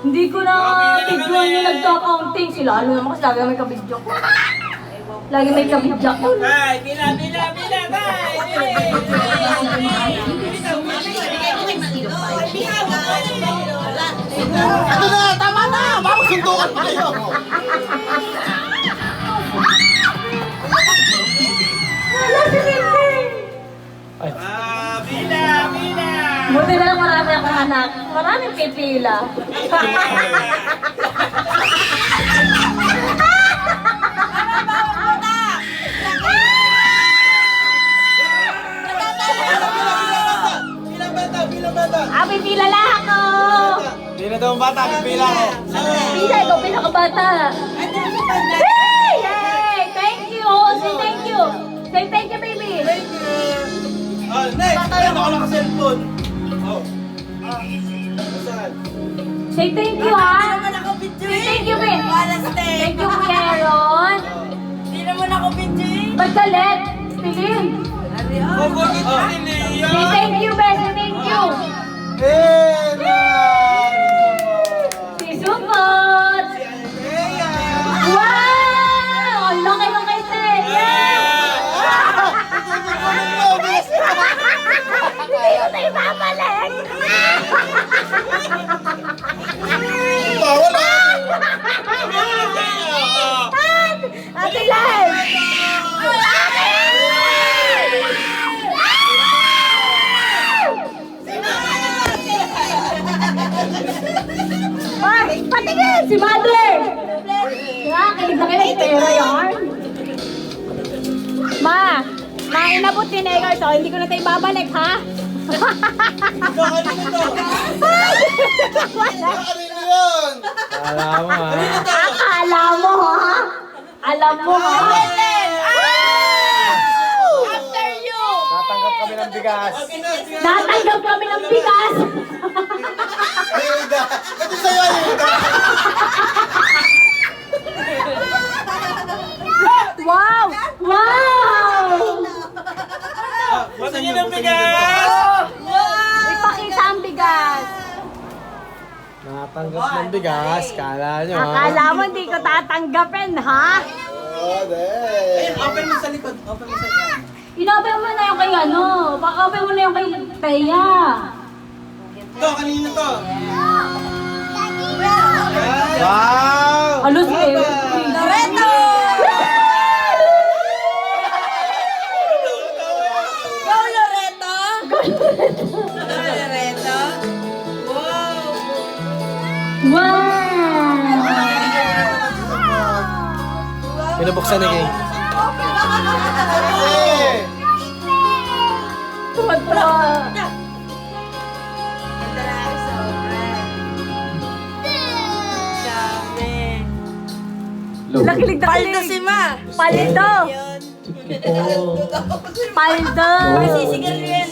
Hindi ko na videoan yung nagka-counting. Sila ano naman kasi lagi may kabidyo ko. Lagi may kabidyo ko. Ay, bila, tay! Ano na, tama na! Bakit suntukan pa kayo? Wala si Tintin! Bila! Buti na lang marami akong anak. Maraming pipila. Bilang bata! Pipila lang ako! Pila daw ang bata, pila ko. Pila, ikaw pinakabata. Yay! Yay! Thank you! Say thank you! Say thank you, baby! Oh, next! Ayan ako lang ka-cellphone. Oh. Saan? Say thank you, ha? Say thank you, babe! Thank you, Kuya Aaron! Hindi naman ako video. Ba't galit? Pilin! Kukulit ko si Leo! Say thank you, babe! Say thank you! Si Supot! Wow! Ang laki ng kay Ted! Hindi ko tayo babalik! Bawal ah! Ate Lai! Ay, patingin! Si Mother! Kinig na kinig, pero yarn. Ma, inabot ni Negar to, hindi ko na tayo babalik, ha? Kanino yun? Akala mo, ha? Alam mo, ha? After you! Tatanggap kami ng bigas. Natanggap kami ng bigas! Ayuda! Ito sa'yo, Ayuda! Wow! Wow! Patingin ang bigas! Ipakita ang bigas. Natanggap ng bigas, kala nyo ha? Akala mo hindi ko tatanggapin, ha? Oo, de. Open mo sa likod. Open mo sa likod. Inopen mo na yung kay ano. Open mo na yung kay Teya. Ito, kanina to. Wow! Alos eh. Loreto! Go, Loreto! Loreto? Wow! Wow! Pinabuksan ni King. Tumatlo. Nakilig na Paldo si kilig. Ma! Paldo. Yun. Paldo. Masisigal rin.